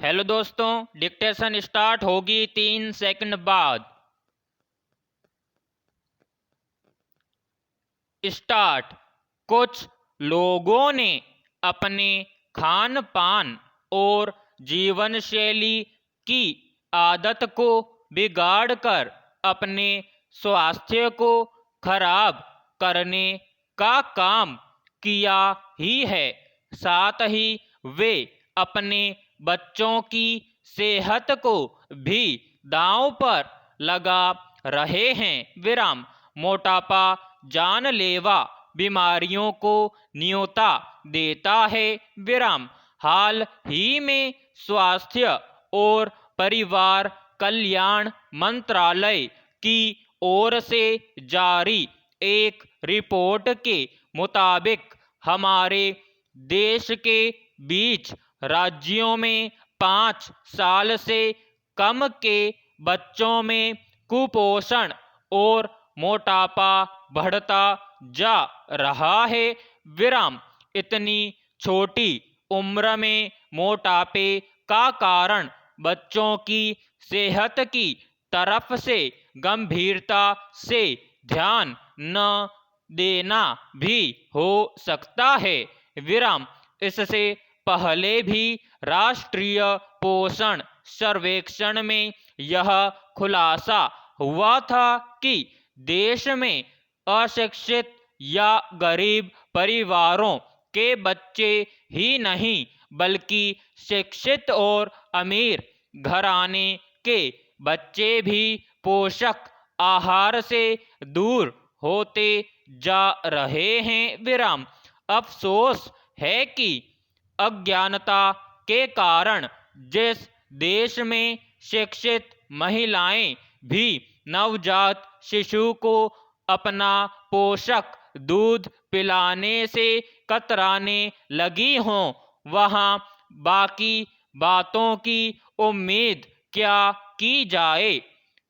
Hello दोस्तों, dictation start होगी 3 second बाद। स्टार्ट। कुछ लोगों ने अपने खान पान और जीवन शैली की आदत को बिगाड़कर अपने स्वास्थ्य को खराब करने का काम किया ही है। साथ ही वे अपने बच्चों की सेहत को भी दांव पर लगा रहे हैं। विराम। मोटापा जानलेवा बीमारियों को न्योता देता है। विराम। हाल ही में स्वास्थ्य और परिवार कल्याण मंत्रालय की ओर से जारी एक रिपोर्ट के मुताबिक हमारे देश के 20 राज्यों में 5 साल से कम के बच्चों में कुपोषण और मोटापा बढ़ता जा रहा है। विराम। इतनी छोटी उम्र में मोटापे का कारण बच्चों की सेहत की तरफ से गंभीरता से ध्यान न देना भी हो सकता है। विराम। इससे पहले भी राष्ट्रीय पोषण सर्वेक्षण में यह खुलासा हुआ था कि देश में अशिक्षित या गरीब परिवारों के बच्चे ही नहीं बल्कि शिक्षित और अमीर घराने के बच्चे भी पोषक आहार से दूर होते जा रहे हैं। विराम। अफसोस है कि अज्ञानता के कारण जिस देश में शिक्षित महिलाएं भी नवजात शिशु को अपना पोषक दूध पिलाने से कतराने लगी हों, वहां बाकी बातों की उम्मीद क्या की जाए।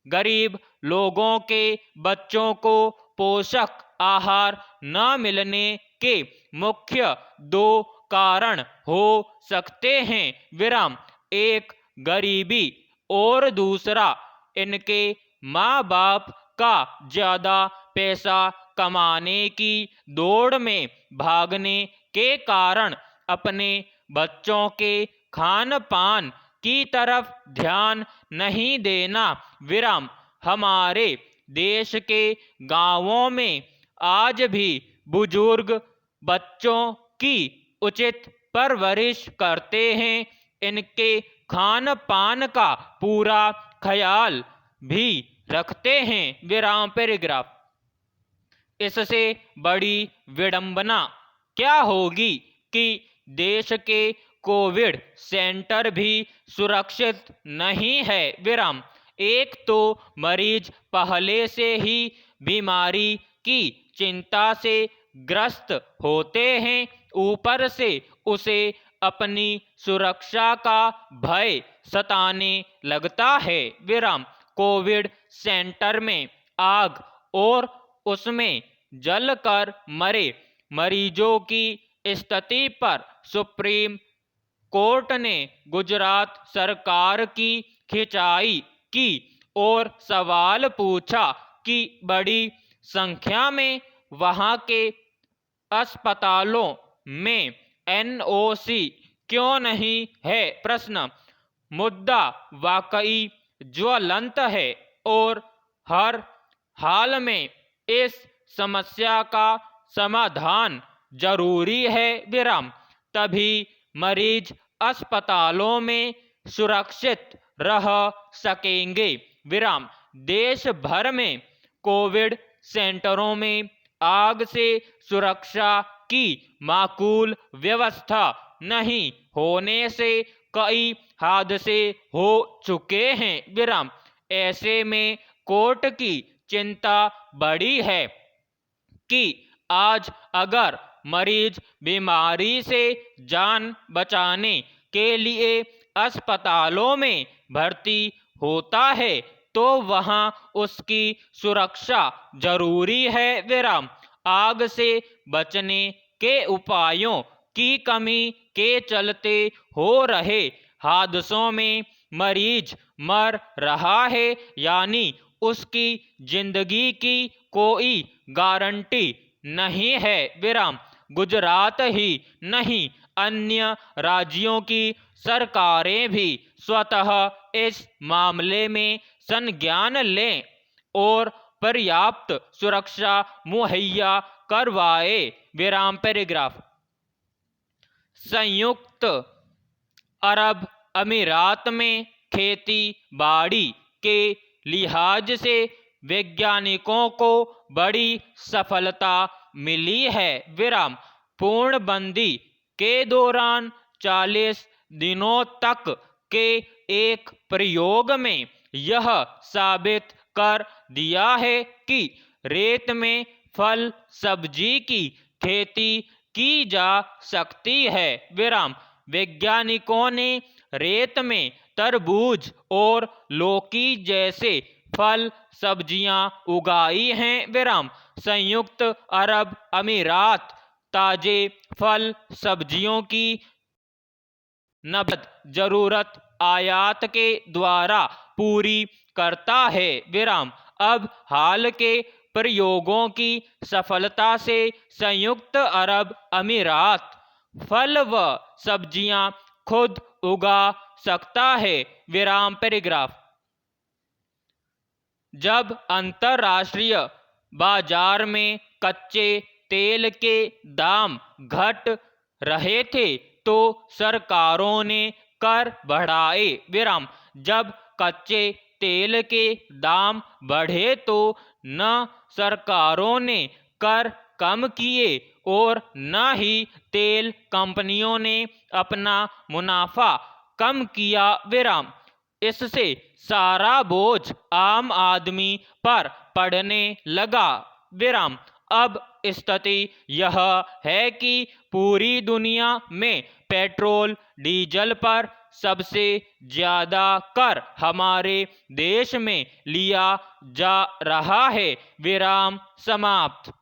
गरीब लोगों के बच्चों को पोषक आहार न मिलने के मुख्य 2 कारण हो सकते हैं। विराम। एक गरीबी और दूसरा इनके माँ बाप का ज्यादा पैसा कमाने की दौड़ में भागने के कारण अपने बच्चों के खान पान की तरफ ध्यान नहीं देना। विराम। हमारे देश के गांवों में आज भी बुजुर्ग बच्चों की उचित परवरिश करते हैं, इनके खान पान का पूरा ख्याल भी रखते हैं। विराम। पैराग्राफ। इससे बड़ी विडंबना क्या होगी कि देश के कोविड सेंटर भी सुरक्षित नहीं है। विराम। एक तो मरीज पहले से ही बीमारी की चिंता से ग्रस्त होते हैं, ऊपर से उसे अपनी सुरक्षा का भय सताने लगता है। विराम। कोविड सेंटर में आग और उसमें जलकर मरे मरीजों की स्थिति पर सुप्रीम कोर्ट ने गुजरात सरकार की खिंचाई की और सवाल पूछा कि बड़ी संख्या में वहां के अस्पतालों में NOC क्यों नहीं है। प्रश्न। मुद्दा वाकई ज्वलंत है और हर हाल में इस समस्या का समाधान जरूरी है। विराम। तभी मरीज अस्पतालों में सुरक्षित रह सकेंगे। विराम। देश भर में कोविड सेंटरों में आग से सुरक्षा की माकूल व्यवस्था नहीं होने से कई हादसे हो चुके हैं। विराम। ऐसे में कोर्ट की चिंता बड़ी है कि आज अगर मरीज बीमारी से जान बचाने के लिए अस्पतालों में भर्ती होता है तो वहां उसकी सुरक्षा जरूरी है। विराम। आग से बचने के उपायों की कमी के चलते हो रहे हादसों में मरीज मर रहा है, यानी उसकी जिंदगी की कोई गारंटी नहीं है विराम। गुजरात ही नहीं, अन्य राज्यों की सरकारें भी स्वतः इस मामले में संज्ञान लें और पर्याप्त सुरक्षा मुहैया करवाए विराम। पैराग्राफ। संयुक्त अरब अमीरात में खेती बाड़ी के लिहाज से वैज्ञानिकों को बड़ी सफलता मिली है विराम। पूर्णबंदी के दौरान 40 दिनों तक के एक प्रयोग में यह साबित कर दिया है कि रेत में फल सब्जी की खेती की जा सकती है विराम। वैज्ञानिकों ने रेत में तरबूज और लौकी जैसे फल सब्जियां उगाई हैं विराम। संयुक्त अरब अमीरात ताजे फल सब्जियों की नकद जरूरत आयात के द्वारा पूरी करता है विराम। अब हाल के प्रयोगों की सफलता से संयुक्त अरब अमीरात फल व सब्जियां खुद उगा सकता है विराम। पैराग्राफ। जब अंतर्राष्ट्रीय बाजार में कच्चे तेल के दाम घट रहे थे तो सरकारों ने कर बढ़ाए विराम। जब कच्चे तेल के दाम बढ़े तो न सरकारों ने कर कम किए और न ही तेल कंपनियों ने अपना मुनाफा कम किया विराम। इससे सारा बोझ आम आदमी पर पड़ने लगा विराम। अब स्थिति यह है कि पूरी दुनिया में पेट्रोल डीजल पर सबसे ज्यादा कर हमारे देश में लिया जा रहा है विराम। समाप्त।